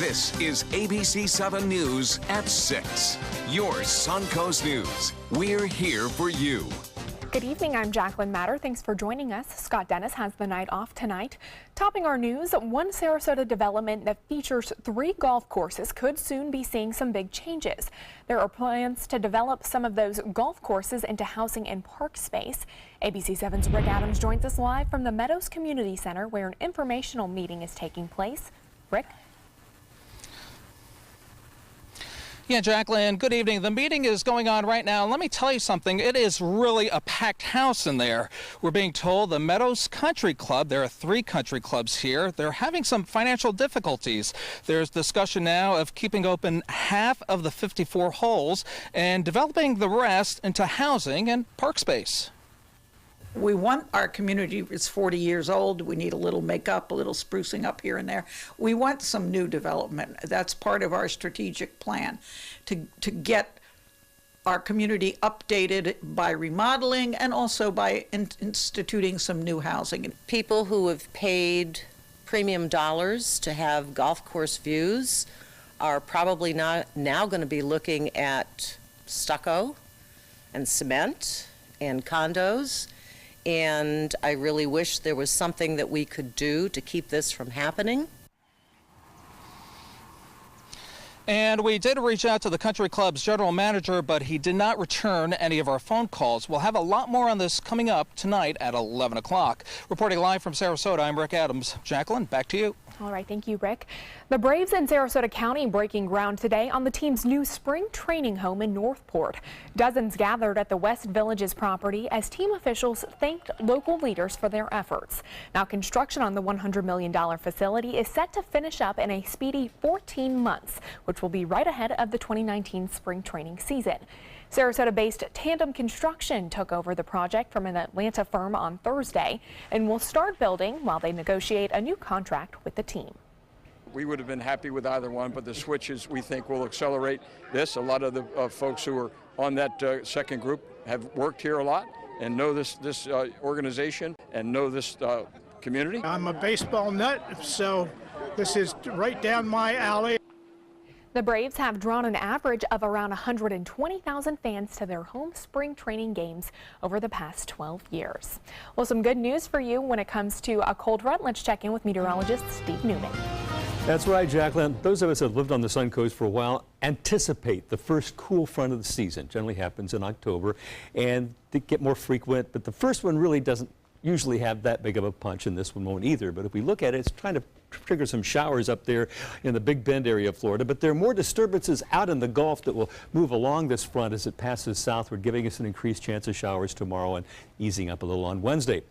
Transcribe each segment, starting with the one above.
This is ABC7 News at 6. Your Suncoast News. We're here for you. Good evening, I'm Jacqueline Matter. Thanks for joining us. Scott Dennis has the night off tonight. Topping our news, one Sarasota development that features 3 golf courses could soon be seeing some big changes. There are plans to develop some of those golf courses into housing and park space. ABC7's Rick Adams joins us live from the Meadows Community Center, where an informational meeting is taking place. Rick? Yeah, Jacqueline, good evening. The meeting is going on right now. Let me tell you something. It is really a packed house in there. We're being told the Meadows Country Club, there are 3 country clubs here, they're having some financial difficulties. There's discussion now of keeping open half of the 54 holes and developing the rest into housing and park space. We want our community, it's 40 years old, we need a little makeup, a little sprucing up here and there. We want some new development. That's part of our strategic plan, to get our community updated by remodeling and also by instituting some new housing. People who have paid premium dollars to have golf course views are probably not now going to be looking at stucco and cement and condos. And I really wish there was something that we could do to keep this from happening. And we did reach out to the country club's general manager, but he did not return any of our phone calls. We'll have a lot more on this coming up tonight at 11 o'clock. Reporting live from Sarasota, I'm Rick Adams. Jacqueline, back to you. All right, thank you, Rick. The Braves in Sarasota County breaking ground today on the team's new spring training home in Northport. Dozens gathered at the West Villages property as team officials thanked local leaders for their efforts. Now, construction on the $100 million facility is set to finish up in a speedy 14 months, which will be right ahead of the 2019 spring training season. Sarasota-based Tandem Construction took over the project from an Atlanta firm on Thursday and will start building while they negotiate a new contract with the team. We would have been happy with either one, but the switches we think will accelerate this. A lot of the folks who are on that second group have worked here a lot and know this organization and know this community. I'm a baseball nut, so this is right down my alley. The Braves have drawn an average of around 120,000 fans to their home spring training games over the past 12 years. Well, some good news for you when it comes to a cold front. Let's check in with meteorologist Steve Newman. That's right, Jacqueline. Those of us that have lived on the Suncoast for a while anticipate the first cool front of the season. Generally happens in October, and they get more frequent, but the first one really doesn't usually have that big of a punch, and this one won't either. But if we look at it, it's trying to trigger some showers up there in the Big Bend area of Florida. But there are more disturbances out in the Gulf that will move along this front as it passes southward, giving us an increased chance of showers tomorrow and easing up a little on Wednesday.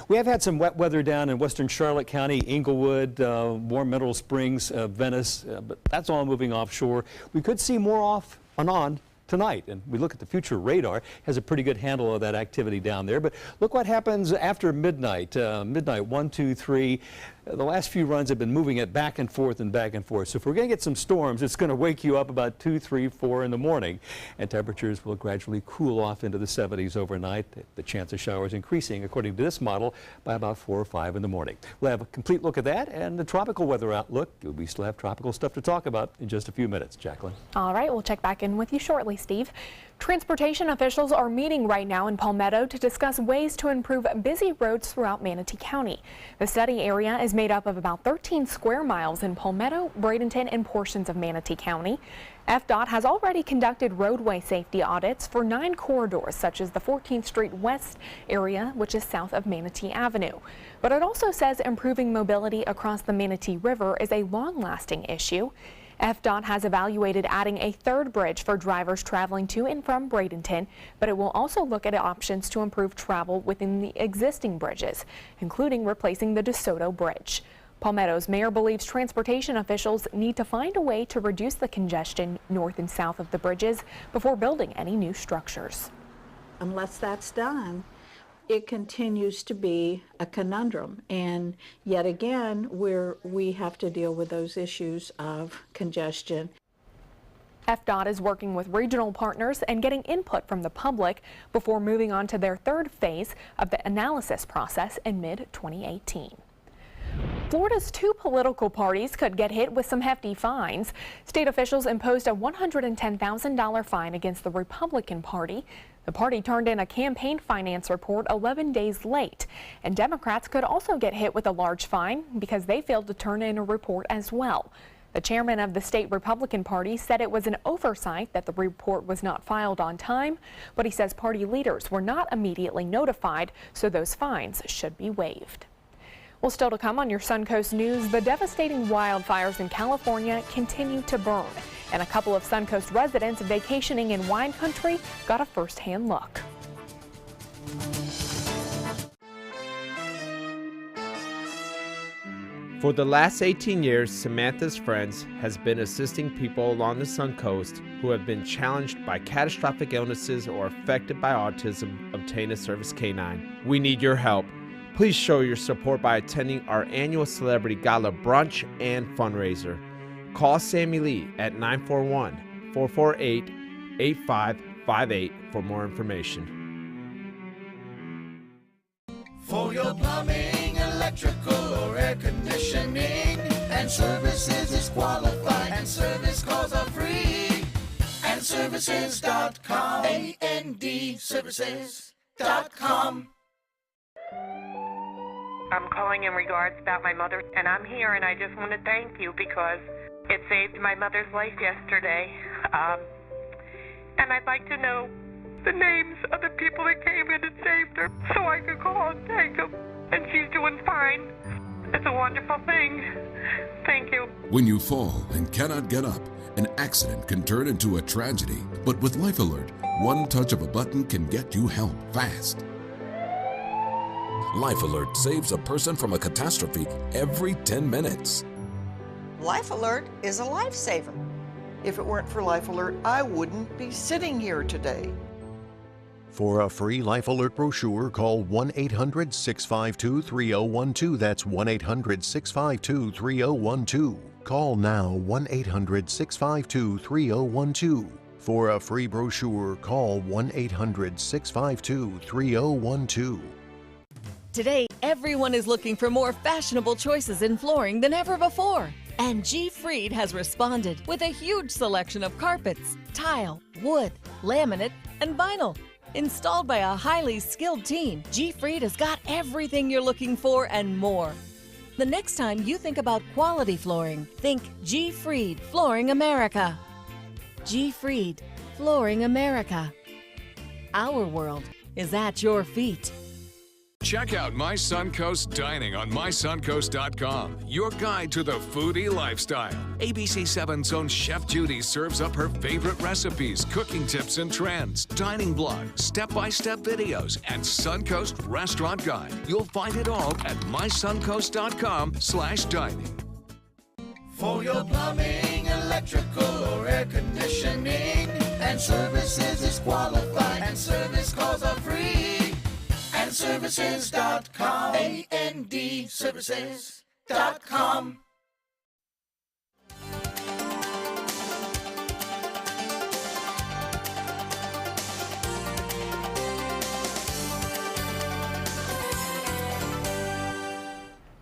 We have had some wet weather down in western Charlotte County, Inglewood, warm Mineral Springs, Venice, but that's all moving offshore. We could see more off and on tonight, and we look at the future radar, has a pretty good handle of that activity down there. But look what happens after midnight. Midnight 1, 2, 3. The last few runs have been moving it back and forth and back and forth. So if we're going to get some storms, it's going to wake you up about 2, 3, 4 in the morning. And temperatures will gradually cool off into the 70s overnight. The chance of showers increasing, according to this model, by about 4 or 5 in the morning. We'll have a complete look at that and the tropical weather outlook. We still have tropical stuff to talk about in just a few minutes. Jacqueline. All right, we'll check back in with you shortly, Steve. Transportation officials are meeting right now in Palmetto to discuss ways to improve busy roads throughout Manatee County. The study area is made up of about 13 square miles in Palmetto, Bradenton, and portions of Manatee County. FDOT has already conducted roadway safety audits for 9 corridors, such as the 14th Street West area, which is south of Manatee Avenue. But it also says improving mobility across the Manatee River is a long-lasting issue. FDOT has evaluated adding a 3rd bridge for drivers traveling to and from Bradenton, but it will also look at options to improve travel within the existing bridges, including replacing the DeSoto Bridge. Palmetto's mayor believes transportation officials need to find a way to reduce the congestion north and south of the bridges before building any new structures. Unless that's done, it continues to be a conundrum, and yet again we have to deal with those issues of congestion. FDOT is working with regional partners and getting input from the public before moving on to their 3rd phase of the analysis process in mid-2018. Florida's two political parties could get hit with some hefty fines. State officials imposed a $110,000 fine against the Republican Party. The party turned in a campaign finance report 11 days late. And Democrats could also get hit with a large fine because they failed to turn in a report as well. The chairman of the state Republican Party said it was an oversight that the report was not filed on time, but he says party leaders were not immediately notified, so those fines should be waived. Well, still to come on your Suncoast News, the devastating wildfires in California continue to burn, and a couple of Suncoast residents vacationing in wine country got a first-hand look. For the last 18 years, Samantha's Friends has been assisting people along the Suncoast who have been challenged by catastrophic illnesses or affected by autism obtain a service canine. We need your help. Please show your support by attending our annual Celebrity Gala brunch and fundraiser. Call Sammy Lee at 941-448-8558 for more information. For your plumbing, electrical, or air conditioning, and services is qualified, and service calls are free. And services.com, A-N-D, services.com. I'm calling in regards about my mother, and I'm here, and I just want to thank you because it saved my mother's life yesterday. And I'd like to know the names of the people that came in and saved her so I could call and thank them. And she's doing fine. It's a wonderful thing. Thank you. When you fall and cannot get up, an accident can turn into a tragedy. But with Life Alert, one touch of a button can get you help fast. Life Alert saves a person from a catastrophe every 10 minutes. Life Alert is a lifesaver. If it weren't for Life Alert, I wouldn't be sitting here today. For a free Life Alert brochure, call 1-800-652-3012. That's 1-800-652-3012. Call now 1-800-652-3012. For a free brochure, call 1-800-652-3012. Today, everyone is looking for more fashionable choices in flooring than ever before. And G. Fried has responded with a huge selection of carpets, tile, wood, laminate, and vinyl. Installed by a highly skilled team, G. Fried has got everything you're looking for and more. The next time you think about quality flooring, think G. Fried Flooring America. G. Fried Flooring America. Our world is at your feet. Check out My Suncoast Dining on mysuncoast.com, your guide to the foodie lifestyle. ABC7's own Chef Judy serves up her favorite recipes, cooking tips and trends, dining blogs, step-by-step videos, and Suncoast Restaurant Guide. You'll find it all at mysuncoast.com/dining. For your plumbing, electrical, or air conditioning, and services is qualified, and service calls are free. And services.com, A-N-D, services.com.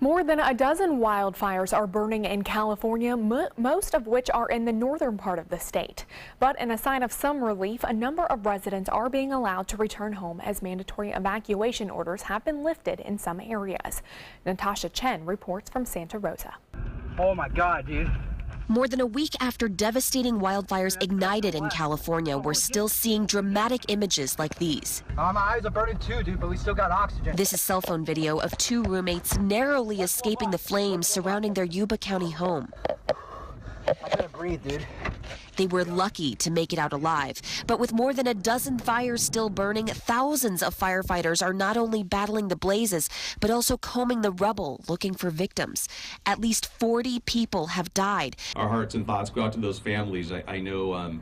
More than a dozen wildfires are burning in California, most of which are in the northern part of the state. But in a sign of some relief, a number of residents are being allowed to return home as mandatory evacuation orders have been lifted in some areas. Natasha Chen reports from Santa Rosa. Oh my God, dude. More than a week after devastating wildfires ignited in California, we're still seeing dramatic images like these. My eyes are burning too, dude, but we still got oxygen. This is cell phone video of two roommates narrowly escaping the flames surrounding their Yuba County home. I couldn't breathe, dude. They were lucky to make it out alive, but with more than a dozen fires still burning, thousands of firefighters are not only battling the blazes, but also combing the rubble looking for victims. At least 40 people have died. Our hearts and thoughts go out to those families. I know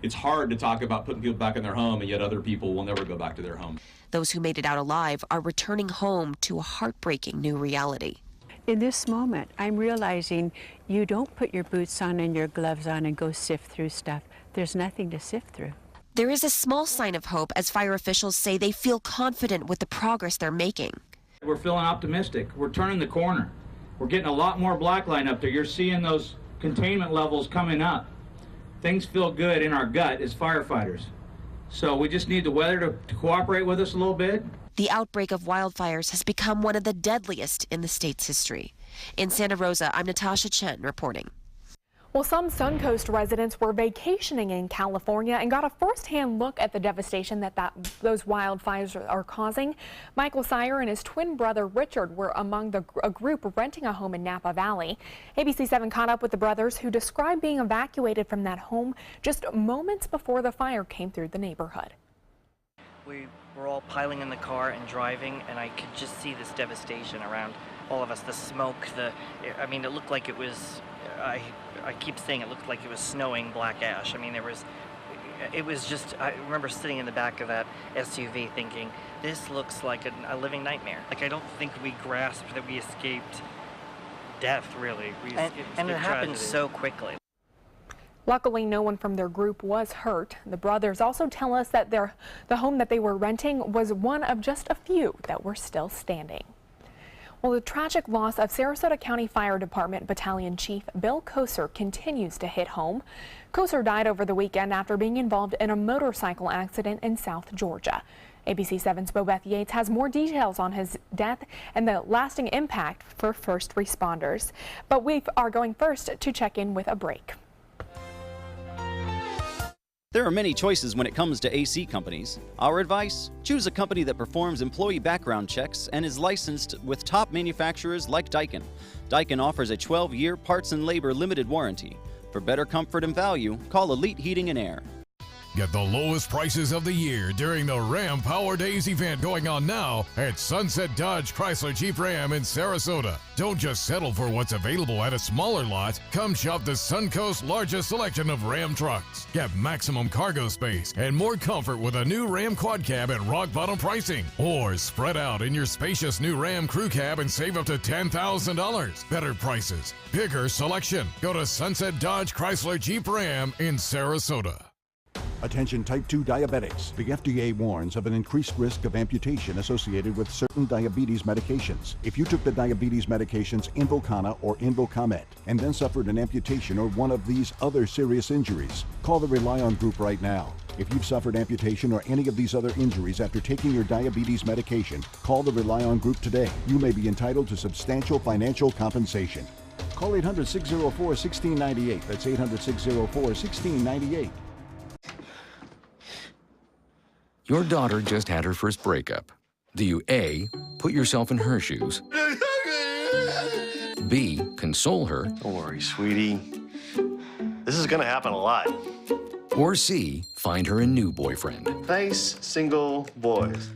it's hard to talk about putting people back in their home, and yet other people will never go back to their home. Those who made it out alive are returning home to a heartbreaking new reality. In this moment, I'm realizing you don't put your boots on and your gloves on and go sift through stuff. There's nothing to sift through. There is a small sign of hope as fire officials say they feel confident with the progress they're making. We're feeling optimistic. We're turning the corner. We're getting a lot more black line up there. You're seeing those containment levels coming up. Things feel good in our gut as firefighters. So we just need the weather to cooperate with us a little bit. The outbreak of wildfires has become one of the deadliest in the state's history. In Santa Rosa, I'm Natasha Chen reporting. Well, some Suncoast residents were vacationing in California and got a first-hand look at the devastation that those wildfires are causing. Michael Sire and his twin brother Richard were among a group renting a home in Napa Valley. ABC7 caught up with the brothers, who described being evacuated from that home just moments before the fire came through the neighborhood. We were all piling in the car and driving, and I could just see this devastation around all of us. The smoke, I mean, it looked like it was, I keep saying it looked like it was snowing black ash. I mean, it was just, I remember sitting in the back of that SUV thinking, this looks like a living nightmare. Like, I don't think we grasped that we escaped death, really. And it happened so quickly. Luckily, no one from their group was hurt. The brothers also tell us that the home that they were renting was one of just a few that were still standing. Well, the tragic loss of Sarasota County Fire Department Battalion Chief Bill Koser continues to hit home. Koser died over the weekend after being involved in a motorcycle accident in South Georgia. ABC7's Bobeth Yates has more details on his death and the lasting impact for first responders. But we are going first to check in with a break. There are many choices when it comes to AC companies. Our advice? Choose a company that performs employee background checks and is licensed with top manufacturers like Daikin. Daikin offers a 12-year parts and labor limited warranty. For better comfort and value, call Elite Heating and Air. Get the lowest prices of the year during the Ram Power Days event going on now at Sunset Dodge Chrysler Jeep Ram in Sarasota. Don't just settle for what's available at a smaller lot. Come shop the Suncoast's largest selection of Ram trucks. Get maximum cargo space and more comfort with a new Ram Quad Cab at rock bottom pricing. Or spread out in your spacious new Ram Crew Cab and save up to $10,000. Better prices, bigger selection. Go to Sunset Dodge Chrysler Jeep Ram in Sarasota. Attention type 2 diabetics. The FDA warns of an increased risk of amputation associated with certain diabetes medications. If you took the diabetes medications Invokana or Invokamet and then suffered an amputation or one of these other serious injuries, call the Rely On Group right now. If you've suffered amputation or any of these other injuries after taking your diabetes medication, call the Rely On Group today. You may be entitled to substantial financial compensation. Call 800-604-1698. That's 800-604-1698. Your daughter just had her first breakup. Do you A, put yourself in her shoes? B, console her? Don't worry, sweetie. This is gonna happen a lot. Or C, find her a new boyfriend? Nice, single boys.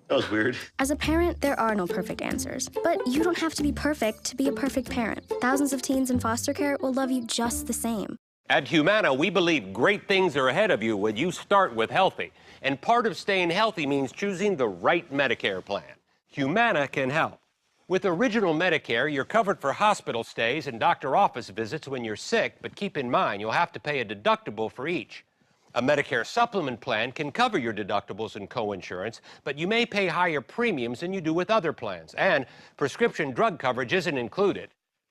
That was weird. As a parent, there are no perfect answers. But you don't have to be perfect to be a perfect parent. Thousands of teens in foster care will love you just the same. At Humana, we believe great things are ahead of you when you start with healthy. And part of staying healthy means choosing the right Medicare plan. Humana can help. With Original Medicare, you're covered for hospital stays and doctor office visits when you're sick, but keep in mind, you'll have to pay a deductible for each. A Medicare supplement plan can cover your deductibles and coinsurance, but you may pay higher premiums than you do with other plans. And prescription drug coverage isn't included.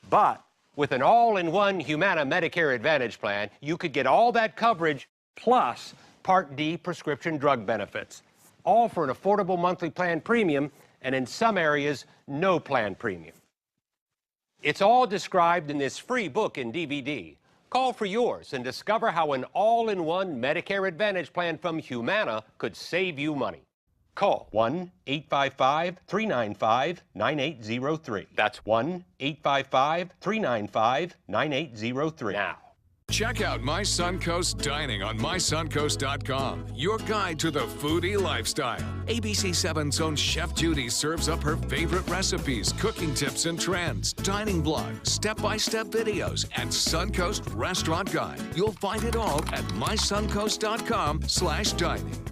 But with an all-in-one Humana Medicare Advantage plan, you could get all that coverage plus Part D prescription drug benefits, all for an affordable monthly plan premium, and in some areas, no plan premium. It's all described in this free book and DVD. Call for yours and discover how an all-in-one Medicare Advantage plan from Humana could save you money. Call 1-855-395-9803. That's 1-855-395-9803 now. Check out My Suncoast Dining on mysuncoast.com, your guide to the foodie lifestyle. ABC7's own Chef Judy serves up her favorite recipes, cooking tips and trends, dining blog, step-by-step videos, and Suncoast Restaurant Guide. You'll find it all at mysuncoast.com/dining.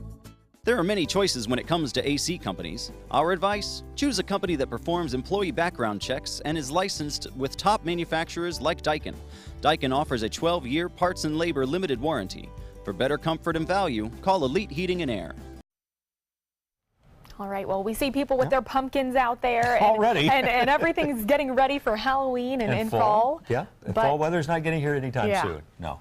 There are many choices when it comes to AC companies. Our advice? Choose a company that performs employee background checks and is licensed with top manufacturers like Daikin. Daikin offers a 12-year parts and labor limited warranty. For better comfort and value, call Elite Heating and Air. All right, well, we see people with their pumpkins out there. And, Already. and everything's getting ready for Halloween and fall. Yeah, fall weather's not getting here anytime soon. No.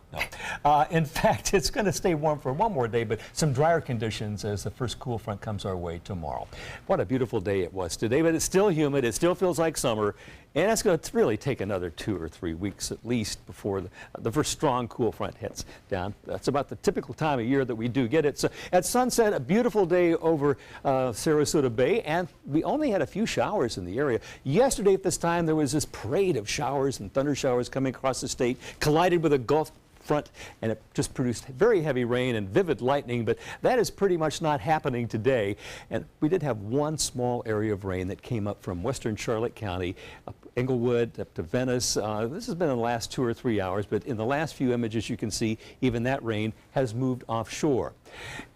In fact, it's going to stay warm for one more day, but some drier conditions as the first cool front comes our way tomorrow. What a beautiful day it was today, but it's still humid. It still feels like summer. And it's going to really take another 2 or 3 weeks at least before the first strong cool front hits down. That's about the typical time of year that we do get it. So at sunset, a beautiful day over Sarasota Bay, and we only had a few showers in the area. Yesterday at this time, there was this parade of showers and thunder showers coming across the state, collided with a Gulf front, and it just produced very heavy rain and vivid lightning, but that is pretty much not happening today. And we did have one small area of rain that came up from western Charlotte County, up Englewood, up to Venice. This has been in the last 2 or 3 hours, but in the last few images you can see even that rain has moved offshore.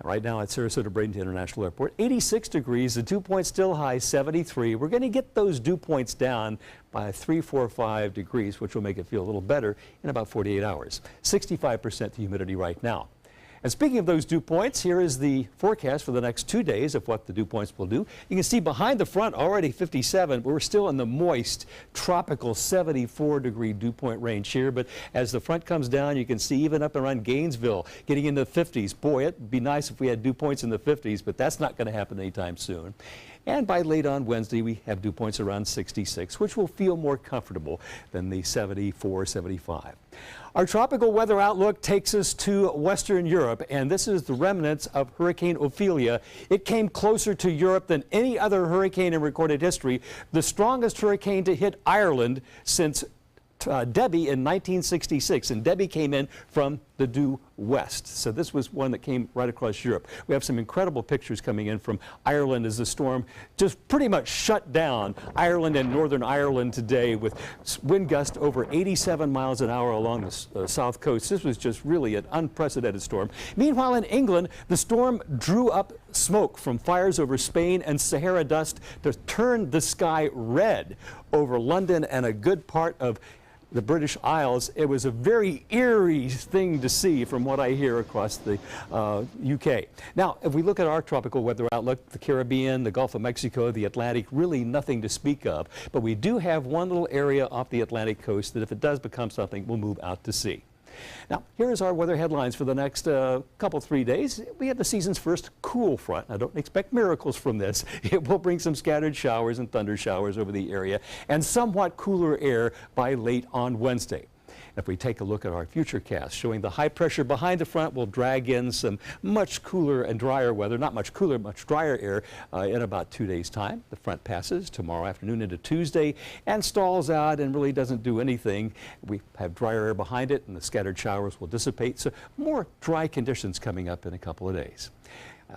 Right now at Sarasota Bradenton International Airport, 86 degrees, the dew point still high, 73. We're going to get those dew points down by 3, 4, 5 degrees, which will make it feel a little better in about 48 hours. 65% humidity right now. And speaking of those dew points, here is the forecast for the next 2 days of what the dew points will do. You can see behind the front already 57, but we're still in the moist, tropical 74-degree dew point range here. But as the front comes down, you can see even up around Gainesville getting into the 50s. Boy, it'd be nice if we had dew points in the 50s, but that's not going to happen anytime soon. And by late on Wednesday, we have dew points around 66, which will feel more comfortable than the 74, 75. Our tropical weather outlook takes us to Western Europe, and this is the remnants of Hurricane Ophelia. It came closer to Europe than any other hurricane in recorded history, the strongest hurricane to hit Ireland since Debbie in 1966, and Debbie came in from the due west. So this was one that came right across Europe. We have some incredible pictures coming in from Ireland as the storm just pretty much shut down Ireland and Northern Ireland today with wind gusts over 87 miles an hour along the south coast. This was just really an unprecedented storm. Meanwhile, in England, the storm drew up smoke from fires over Spain and Sahara dust to turn the sky red over London and a good part of the British Isles. It was a very eerie thing to see from what I hear across the UK. Now, if we look at our tropical weather outlook, the Caribbean, the Gulf of Mexico, the Atlantic, really nothing to speak of. But we do have one little area off the Atlantic coast that if it does become something, we'll move out to sea. Now, here's our weather headlines for the next couple, 3 days. We have the season's first cool front. I don't expect miracles from this. It will bring some scattered showers and thunder showers over the area and somewhat cooler air by late on Wednesday. If we take a look at our future cast, showing the high pressure behind the front will drag in some much cooler and drier weather, not much cooler, much drier air in about 2 days' time. The front passes tomorrow afternoon into Tuesday and stalls out and really doesn't do anything. We have drier air behind it and the scattered showers will dissipate. So more dry conditions coming up in a couple of days.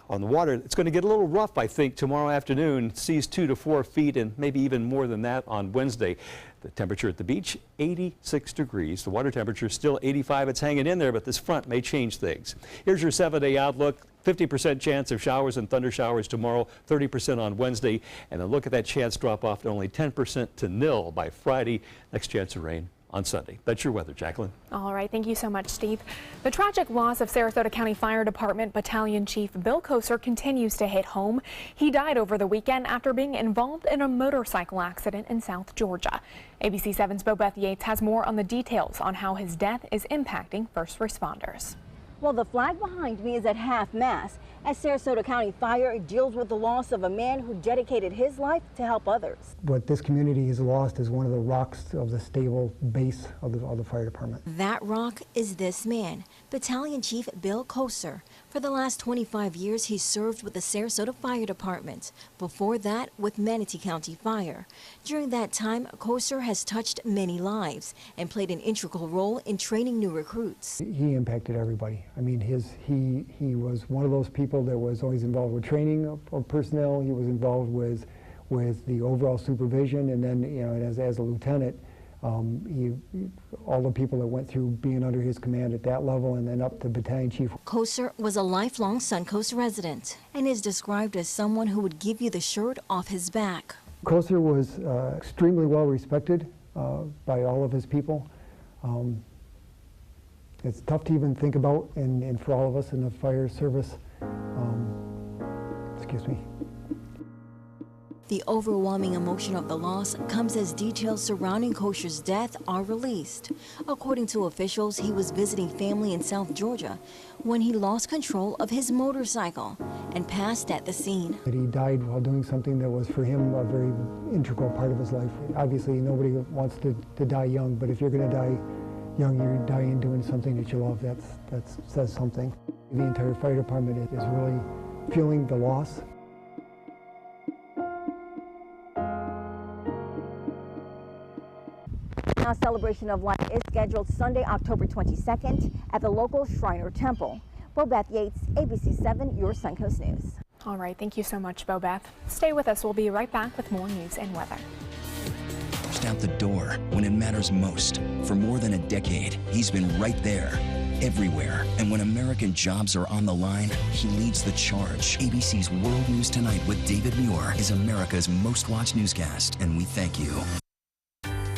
On the water, it's going to get a little rough, I think, tomorrow afternoon. Seas 2 to 4 feet and maybe even more than that on Wednesday. The temperature at the beach, 86 degrees. The water temperature is still 85. It's hanging in there, but this front may change things. Here's your 7-day outlook. 50% chance of showers and thunder showers tomorrow, 30% on Wednesday. And then look at that chance drop off to only 10% to nil by Friday. Next chance of rain on Sunday. That's your weather, Jacqueline. All right, thank you so much, Steve. The tragic loss of Sarasota County Fire Department Battalion Chief Bill Koser continues to hit home. He died over the weekend after being involved in a motorcycle accident in South Georgia. ABC7's Bobeth Yates has more on the details on how his death is impacting first responders. Well, the flag behind me is at half-mast as Sarasota County Fire deals with the loss of a man who dedicated his life to help others. What this community has lost is one of the rocks of the stable base of the fire department. That rock is this man, Battalion Chief Bill Koser. For the last 25 years, he served with the Sarasota Fire Department. Before that, with Manatee County Fire. During that time, Koser has touched many lives and played an integral role in training new recruits. He impacted everybody. I mean, he was one of those people that was always involved with training of personnel. He was involved with the overall supervision, and then, you know, as a lieutenant, all the people that went through being under his command at that level and then up to battalion chief. Koser was a lifelong Suncoast resident and is described as someone who would give you the shirt off his back. Koser was extremely well respected by all of his people. It's tough to even think about, and for all of us in the fire service, excuse me. The overwhelming emotion of the loss comes as details surrounding Kosher's death are released. According to officials, he was visiting family in South Georgia when he lost control of his motorcycle and passed at the scene. He died while doing something that was for him a very integral part of his life. Obviously, nobody wants to die young, but if you're going to die young, you're dying doing something that you love. That says something. The entire fire department is really feeling the loss. Now, Celebration of Life is scheduled Sunday, October 22nd at the local Shriner Temple. Bobeth Yates, ABC7, your Suncoast News. All right, thank you so much, Bobeth. Stay with us. We'll be right back with more news and weather. Just out the door when it matters most. For more than a decade, he's been right there, everywhere. And when American jobs are on the line, he leads the charge. ABC's World News Tonight with David Muir is America's most watched newscast, and we thank you.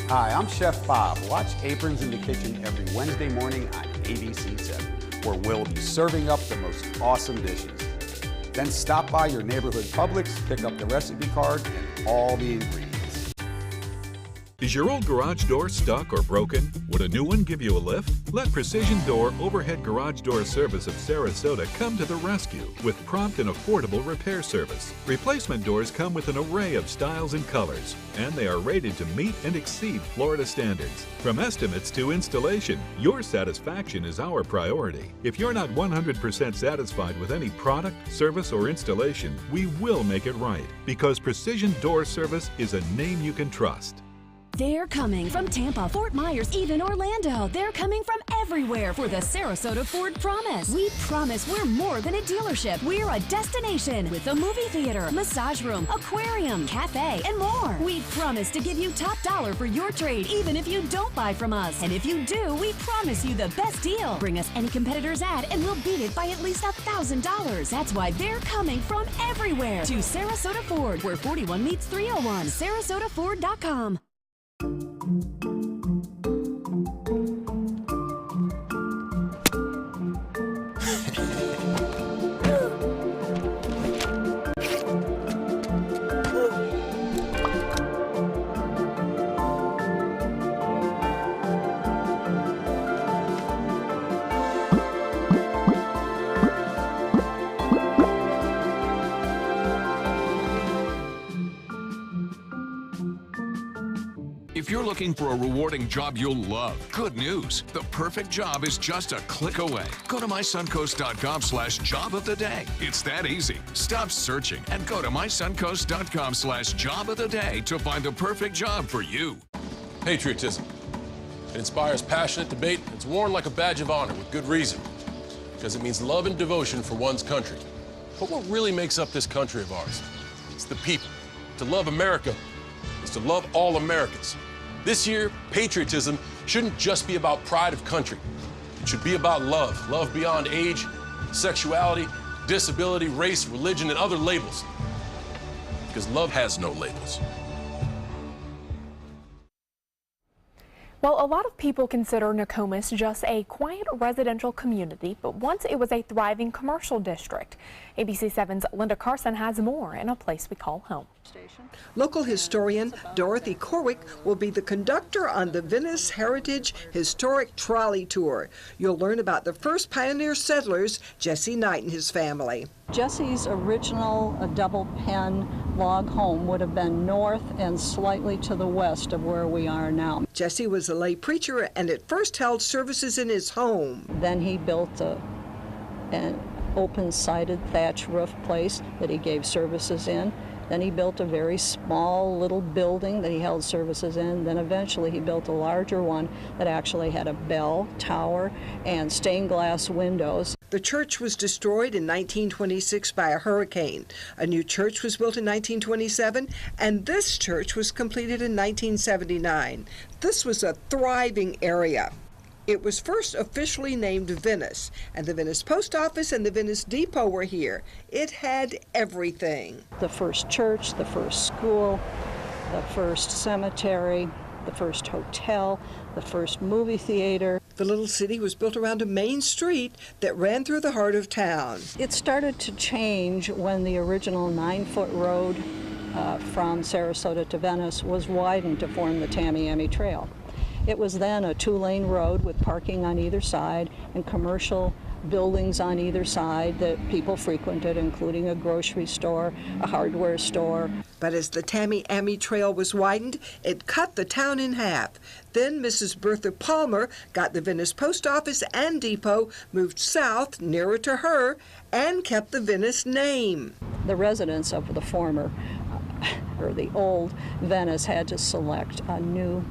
Hi, I'm Chef Bob. Watch Aprons in the Kitchen every Wednesday morning on ABC7, where we'll be serving up the most awesome dishes. Then stop by your neighborhood Publix, pick up the recipe card and all the ingredients. Is your old garage door stuck or broken? Would a new one give you a lift? Let Precision Door Overhead Garage Door Service of Sarasota come to the rescue with prompt and affordable repair service. Replacement doors come with an array of styles and colors, and they are rated to meet and exceed Florida standards. From estimates to installation, your satisfaction is our priority. If you're not 100% satisfied with any product, service, or installation, we will make it right, because Precision Door Service is a name you can trust. They're coming from Tampa, Fort Myers, even Orlando. They're coming from everywhere for the Sarasota Ford Promise. We promise we're more than a dealership. We're a destination with a movie theater, massage room, aquarium, cafe, and more. We promise to give you top dollar for your trade, even if you don't buy from us. And if you do, we promise you the best deal. Bring us any competitor's ad and we'll beat it by at least $1,000. That's why they're coming from everywhere to Sarasota Ford, where 41 meets 301. SarasotaFord.com. If you're looking for a rewarding job you'll love, good news. The perfect job is just a click away. Go to mysuncoast.com/job of the day. It's that easy. Stop searching and go to mysuncoast.com/job of the day to find the perfect job for you. Patriotism. It inspires passionate debate. It's worn like a badge of honor with good reason, because it means love and devotion for one's country. But what really makes up this country of ours? It's the people. To love America is to love all Americans. This year, patriotism shouldn't just be about pride of country. It should be about love. Love beyond age, sexuality, disability, race, religion, and other labels. Because love has no labels. Well, a lot of people consider Nokomis just a quiet residential community, but once it was a thriving commercial district. ABC7's Linda Carson has more in A Place We Call Home. Local historian Dorothy Corwick will be the conductor on the Venice Heritage Historic Trolley Tour. You'll learn about the first pioneer settlers, Jesse Knight and his family. Jesse's original double pen log home would have been north and slightly to the west of where we are now. Jesse was a lay preacher and at first held services in his home. Then he built an open-sided thatch roof place that he gave services in. Then he built a very small little building that he held services in. Then eventually he built a larger one that actually had a bell tower and stained glass windows. The church was destroyed in 1926 by a hurricane. A new church was built in 1927, and this church was completed in 1979. This was a thriving area. It was first officially named Venice, and the Venice Post Office and the Venice Depot were here. It had everything. The first church, the first school, the first cemetery, the first hotel, the first movie theater. The little city was built around a main street that ran through the heart of town. It started to change when the original 9-foot road from Sarasota to Venice was widened to form the Tamiami Trail. It was then a 2-lane road with parking on either side and commercial buildings on either side that people frequented, including a grocery store, a hardware store. But as the Tamiami Trail was widened, it cut the town in half. Then Mrs. Bertha Palmer got the Venice Post Office and depot moved south, nearer to her, and kept the Venice name. The residents of the former, or the old Venice, had to select a new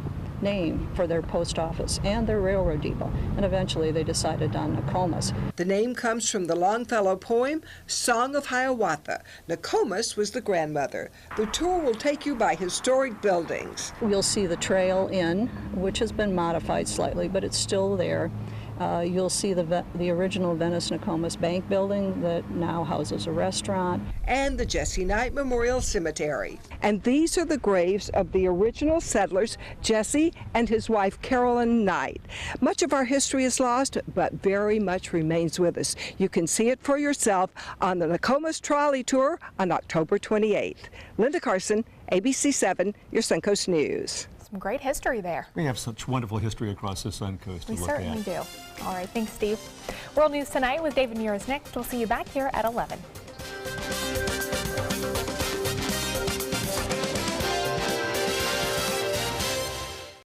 name for their post office and their railroad depot, and eventually they decided on Nokomis. The name comes from the Longfellow poem, Song of Hiawatha. Nokomis was the grandmother. The tour will take you by historic buildings. You'll see the Trail Inn, which has been modified slightly, but it's still there. You'll see the original Venice Nokomis Bank building that now houses a restaurant. And the Jesse Knight Memorial Cemetery. And these are the graves of the original settlers, Jesse and his wife Carolyn Knight. Much of our history is lost, but very much remains with us. You can see it for yourself on the Nokomis Trolley Tour on October 28th. Linda Carson, ABC7, your Suncoast News. Some great history there. We have such wonderful history across the Suncoast to We look certainly at. do. All right, thanks, Steve. World News Tonight with David Muir is next. We'll see you back here at 11.